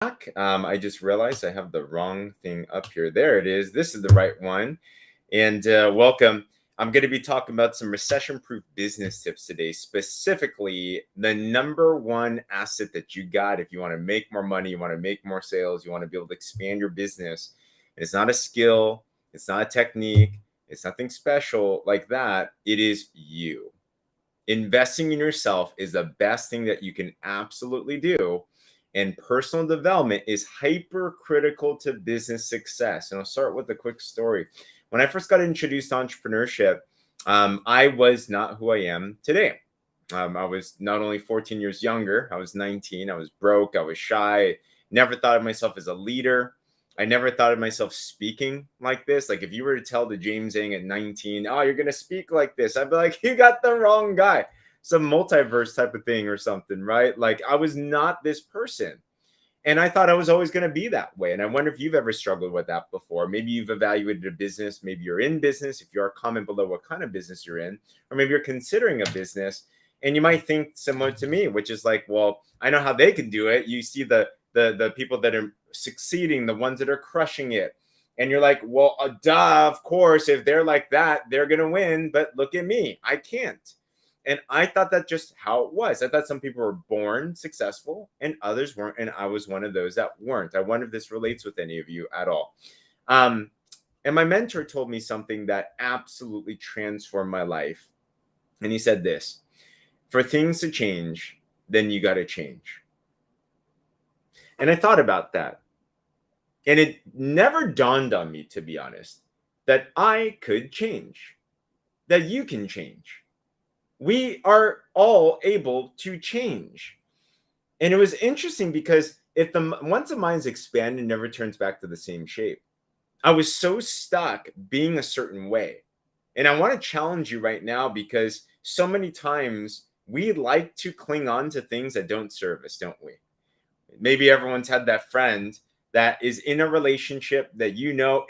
I just realized I have the wrong thing up here. There it is. This is the right one. And welcome. I'm going to be talking about some recession proof business tips today, specifically the number one asset that you got if you want to make more money, you want to make more sales, you want to be able to expand your business. And it's not a skill, it's not a technique, it's nothing special like that. It is you. Investing in yourself is the best thing that you can absolutely do. And personal development is hyper critical to business success. And I'll start with a quick story. When I first got introduced to entrepreneurship, I was not who I am today. I was not only 14 years younger, I was 19. I was broke, I was shy, never thought of myself as a leader. I never thought of myself speaking like this. Like if you were to tell the James Yang at 19, oh, you're going to speak like this, I'd be like, you got the wrong guy. Some multiverse type of thing or something, right? Like I was not this person. And I thought I was always going to be that way. And I wonder if you've ever struggled with that before. Maybe you've evaluated a business. Maybe you're in business. If you are, comment below what kind of business you're in. Or maybe you're considering a business. And you might think similar to me, which is like, well, I know how they can do it. You see the people that are succeeding, the ones that are crushing it. And you're like, well, duh, of course, if they're like that, they're going to win. But look at me. I can't. And I thought that's just how it was. I thought some people were born successful and others weren't. And I was one of those that weren't. I wonder if this relates with any of you at all. And my mentor told me something that absolutely transformed my life. And he said this: for things to change, then you got to change. And I thought about that. And it never dawned on me, to be honest, that I could change, that you can change. We are all able to change. And it was interesting because once the mind's expanded, it never turns back to the same shape. I was so stuck being a certain way. And I want to challenge you right now because so many times we like to cling on to things that don't serve us, don't we? Maybe everyone's had that friend that is in a relationship that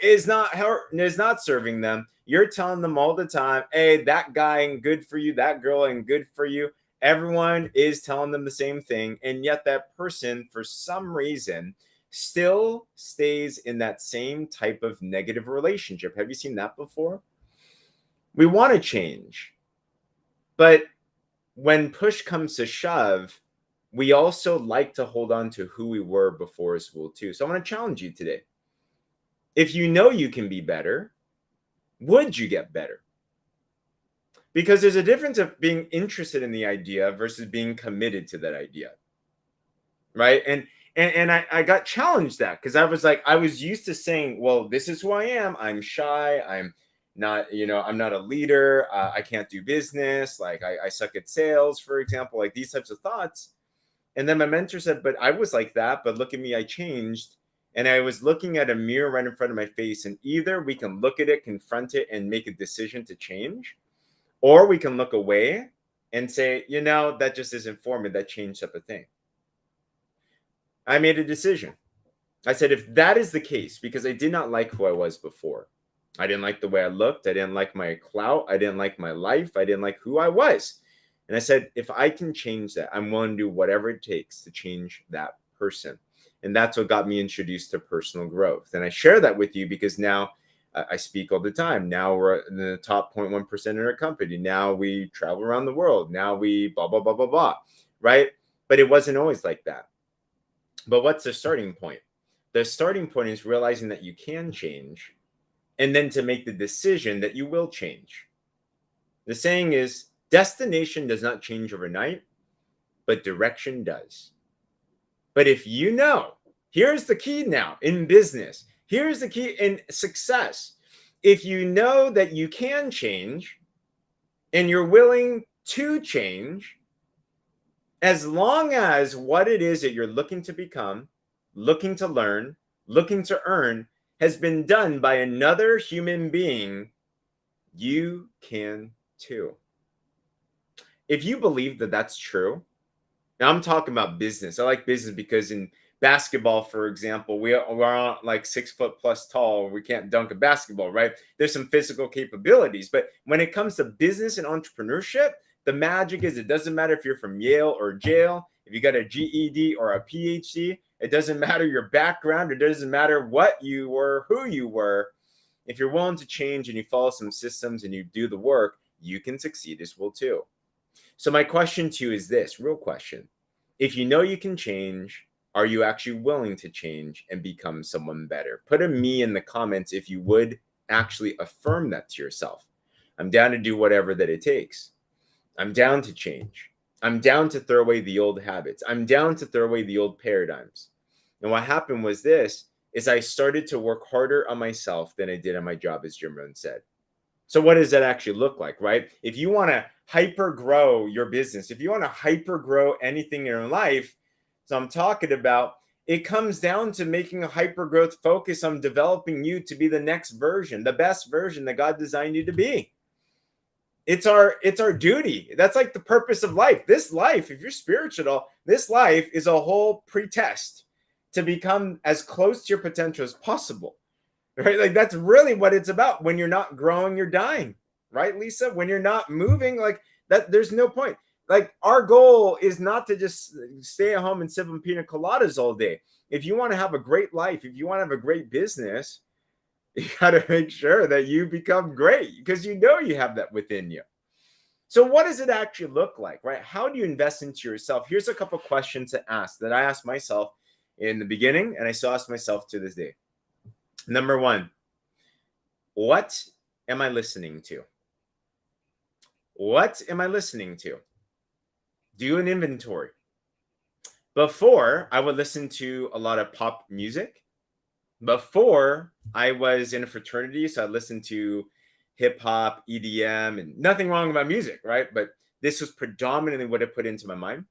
is not serving them. You're telling them all the time, hey, that guy ain't good for you, that girl ain't good for you. Everyone is telling them the same thing. And yet that person, for some reason, still stays in that same type of negative relationship. Have you seen that before? We want to change. But when push comes to shove, we also like to hold on to who we were before as well too. So I want to challenge you today. If you know you can be better, would you get better? Because there's a difference of being interested in the idea versus being committed to that idea. Right? And I got challenged that because I was used to saying, well, this is who I am. I'm shy. I'm not a leader. I can't do business. Like I suck at sales, for example, like these types of thoughts. And then my mentor said, but I was like that, but look at me, I changed. And I was looking at a mirror right in front of my face. And either we can look at it, confront it, and make a decision to change, or we can look away and say, that just isn't for me. That changed up a thing. I made a decision. I said, if that is the case, because I did not like who I was before, I didn't like the way I looked. I didn't like my clout. I didn't like my life. I didn't like who I was. And I said, if I can change that, I'm willing to do whatever it takes to change that person. And that's what got me introduced to personal growth. And I share that with you because now I speak all the time. Now we're in the top 0.1% in our company. Now we travel around the world. Now we blah, blah, blah, blah, blah. Right? But it wasn't always like that. But what's the starting point? The starting point is realizing that you can change and then to make the decision that you will change. The saying is, destination does not change overnight, but direction does. But if here's the key now in business, here's the key in success. If you know that you can change and you're willing to change, as long as what it is that you're looking to become, looking to learn, looking to earn has been done by another human being, you can too. If you believe that that's true, now I'm talking about business. I like business because in basketball, for example, we're not like 6 foot plus tall. We can't dunk a basketball, right? There's some physical capabilities. But when it comes to business and entrepreneurship, the magic is it doesn't matter if you're from Yale or jail, if you got a GED or a PhD, It doesn't matter your background. It doesn't matter what you were, who you were. If you're willing to change and you follow some systems and you do the work, you can succeed as well too. So my question to you is this, real question. If you know you can change, are you actually willing to change and become someone better? Put a me in the comments if you would actually affirm that to yourself. I'm down to do whatever that it takes. I'm down to change. I'm down to throw away the old habits. I'm down to throw away the old paradigms. And what happened was this, is I started to work harder on myself than I did on my job, as Jim Rohn said. So what does that actually look like, right? If you want to hyper grow your business, if you want to hyper grow anything in your life, so I'm talking about, it comes down to making a hyper growth focus on developing you to be the next version, the best version that God designed you to be. It's our duty. That's like the purpose of life. This life, if you're spiritual, this life is a whole pretest to become as close to your potential as possible. Right? Like that's really what it's about. When you're not growing, you're dying. Right, Lisa? When you're not moving, like that, there's no point. Like our goal is not to just stay at home and sip on pina coladas all day. If you want to have a great life, if you want to have a great business, you got to make sure that you become great because you know you have that within you. So what does it actually look like, right? How do you invest into yourself? Here's a couple questions to ask that I asked myself in the beginning, and I still ask myself to this day. Number one, what am I listening to? What am I listening to? Do an inventory. Before, I would listen to a lot of pop music. Before, I was in a fraternity, so I listened to hip hop, EDM, and nothing wrong about music, right? But this was predominantly what I put into my mind.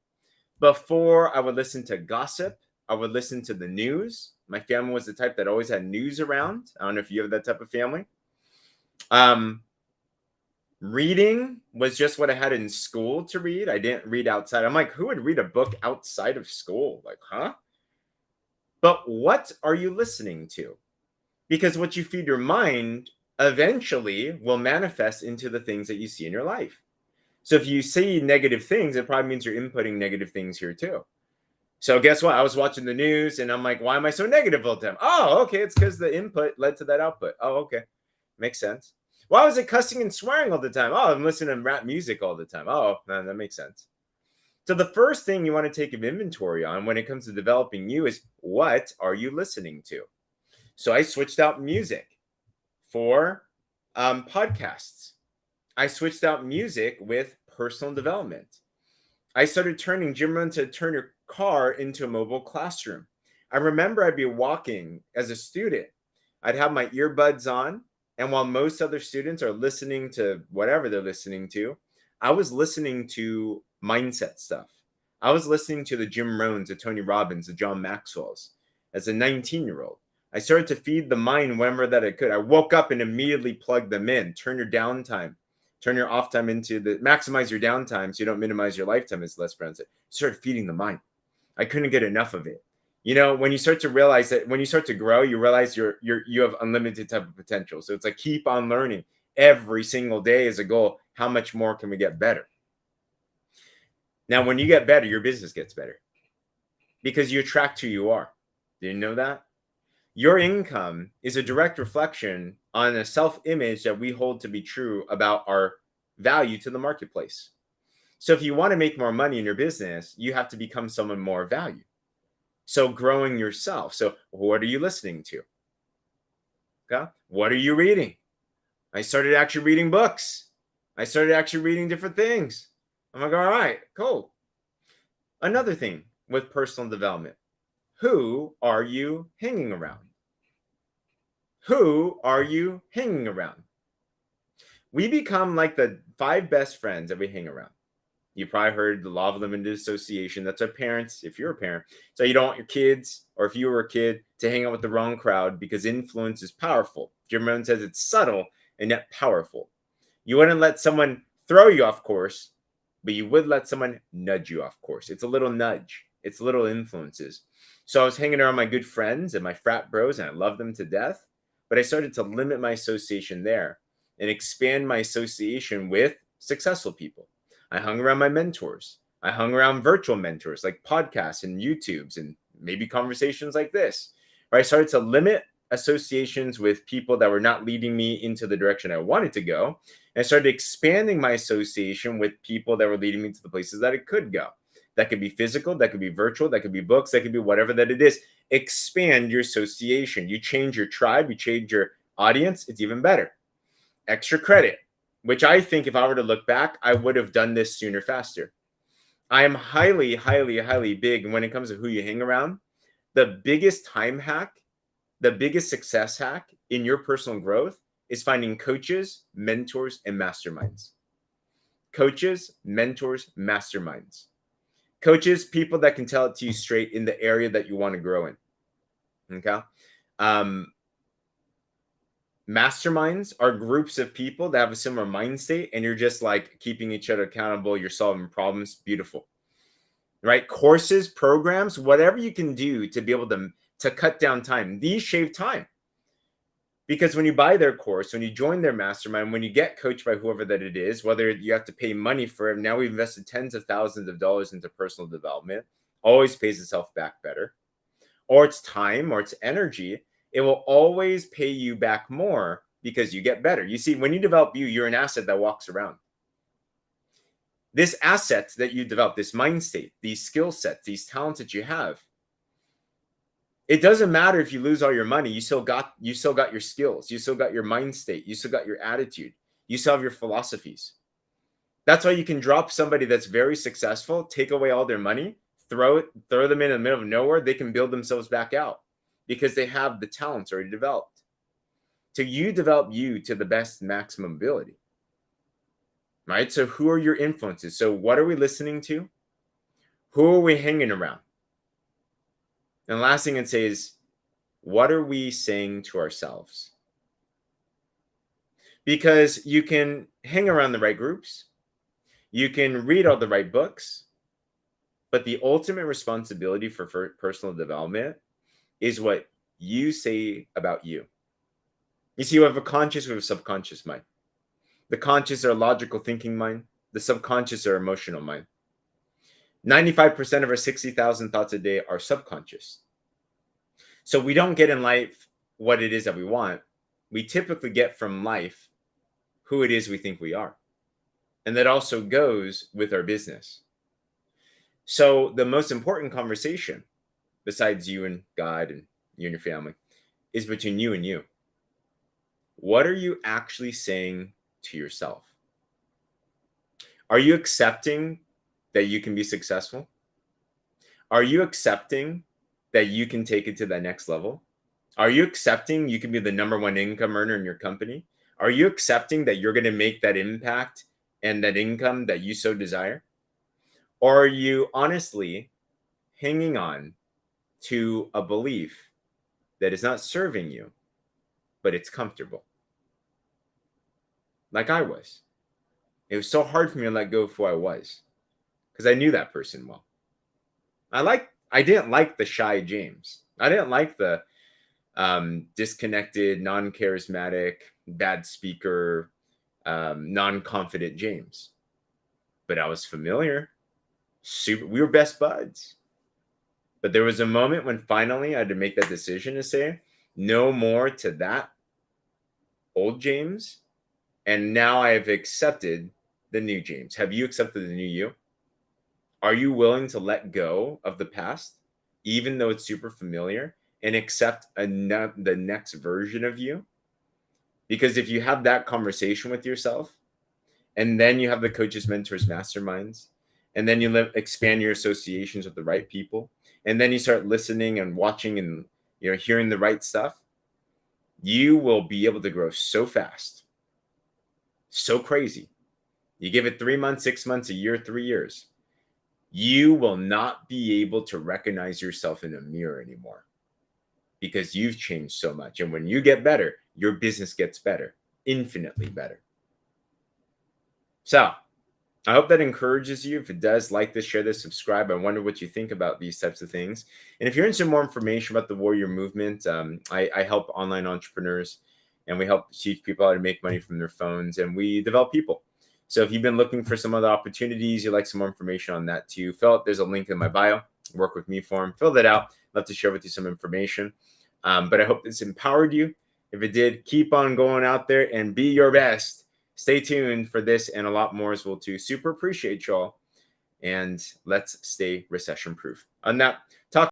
Before, I would listen to gossip. I would listen to the news. My family was the type that always had news around. I don't know if you have that type of family. Reading was just what I had in school to read. I didn't read outside. I'm like, who would read a book outside of school? Like, huh? But what are you listening to? Because what you feed your mind eventually will manifest into the things that you see in your life. So if you see negative things, it probably means you're inputting negative things here too. So guess what? I was watching the news and I'm like, why am I so negative all the time? Oh, okay. It's because the input led to that output. Oh, okay. Makes sense. Why was it cussing and swearing all the time? Oh, I'm listening to rap music all the time. Oh, man, that makes sense. So the first thing you want to take an inventory on when it comes to developing you is what are you listening to? So I switched out music for podcasts. I switched out music with personal development. I started turning Jim Rohn to turn your car into a mobile classroom. I remember I'd be walking as a student. I'd have my earbuds on. And while most other students are listening to whatever they're listening to, I was listening to mindset stuff. I was listening to the Jim Rohns, the Tony Robbins, the John Maxwell's as a 19-year-old. I started to feed the mind whenever that I could. I woke up and immediately plugged them in. Turn your downtime, turn your off time into the maximize your downtime so you don't minimize your lifetime, as Les Brown said. Start feeding the mind. I couldn't get enough of it. You know, when you start to realize that when you start to grow, you realize you have unlimited type of potential. So it's like keep on learning every single day is a goal. How much more can we get better? Now, when you get better, your business gets better because you attract who you are. Do you know that? Your income is a direct reflection on a self-image that we hold to be true about our value to the marketplace. So if you want to make more money in your business, you have to become someone more value. So growing yourself. So what are you listening to? Okay. What are you reading? I started actually reading books. I started actually reading different things. I'm like, all right, cool. Another thing with personal development. Who are you hanging around? Who are you hanging around? We become like the 5 best friends that we hang around. You probably heard the law of limited association. That's our parents, if you're a parent. So you don't want your kids, or if you were a kid, to hang out with the wrong crowd because influence is powerful. Jim Rohn says it's subtle and yet powerful. You wouldn't let someone throw you off course, but you would let someone nudge you off course. It's a little nudge. It's little influences. So I was hanging around my good friends and my frat bros, and I love them to death. But I started to limit my association there and expand my association with successful people. I hung around my mentors. I hung around virtual mentors like podcasts and YouTubes and maybe conversations like this, where I started to limit associations with people that were not leading me into the direction I wanted to go. And I started expanding my association with people that were leading me to the places that it could go. That could be physical, that could be virtual, that could be books, that could be whatever that it is. Expand your association. You change your tribe, you change your audience, it's even better. Extra credit, which I think if I were to look back, I would have done this sooner, faster. I am highly, highly, highly big when it comes to who you hang around. The biggest time hack, the biggest success hack in your personal growth is finding coaches, mentors, and masterminds. Coaches, mentors, masterminds. Coaches, people that can tell it to you straight in the area that you want to grow in. Okay. Masterminds are groups of people that have a similar mind state, and you're just like keeping each other accountable. You're solving problems. Beautiful. Right? Courses, programs, whatever you can do to be able to cut down time. These shave time. Because when you buy their course, when you join their mastermind, when you get coached by whoever that it is, whether you have to pay money for it, now we've invested tens of thousands of dollars into personal development, always pays itself back better. Or it's time or it's energy, it will always pay you back more because you get better. You see, when you develop you're an asset that walks around. This asset that you develop, this mind state, these skill sets, these talents that you have, it doesn't matter if you lose all your money. You still got your skills. You still got your mind state. You still got your attitude. You still have your philosophies. That's why you can drop somebody that's very successful, take away all their money, throw them in the middle of nowhere. They can build themselves back out because they have the talents already developed. So you develop you to the best maximum ability. Right? So who are your influences? So what are we listening to? Who are we hanging around? And the last thing I'd say is, what are we saying to ourselves? Because you can hang around the right groups, you can read all the right books, but the ultimate responsibility for personal development is what you say about you. You see, we have a conscious, we have a subconscious mind. The conscious are logical thinking mind. The subconscious are emotional mind. 95% of our 60,000 thoughts a day are subconscious. So we don't get in life what it is that we want. We typically get from life who it is we think we are. And that also goes with our business. So the most important conversation, besides you and God and you and your family, is between you and you. What are you actually saying to yourself? Are you accepting that you can be successful? Are you accepting that you can take it to that next level? Are you accepting you can be the number one income earner in your company? Are you accepting that you're going to make that impact and that income that you so desire? Or are you honestly hanging on to a belief that is not serving you, but it's comfortable? Like I was. It was so hard for me to let go of who I was because I knew that person well. I didn't like the shy James. I didn't like the disconnected, non-charismatic, bad speaker, non-confident James. But I was familiar. We were best buds. But there was a moment when finally I had to make that decision to say no more to that old James. And now I have accepted the new James. Have you accepted the new you? Are you willing to let go of the past, even though it's super familiar, and accept the next version of you? Because if you have that conversation with yourself, and then you have the coaches, mentors, masterminds, and then you expand your associations with the right people, and then you start listening and watching and hearing the right stuff, you will be able to grow so fast, so crazy. You give it 3 months, 6 months, a year, 3 years. You will not be able to recognize yourself in a mirror anymore because you've changed so much. And when you get better, your business gets better, infinitely better. So I hope that encourages you. If it does, like this, share this, subscribe. I wonder what you think about these types of things. And if you're interested in more information about the Warrior Movement, I help online entrepreneurs, and we help teach people how to make money from their phones, and we develop people. So if you've been looking for some other opportunities, you'd like some more information on that too, there's a link in my bio. Work with me for them. Fill that out. love to share with you some information. But I hope this empowered you. If it did, keep on going out there and be your best. Stay tuned for this and a lot more as well too. Super appreciate y'all. And let's stay recession proof. On that, talk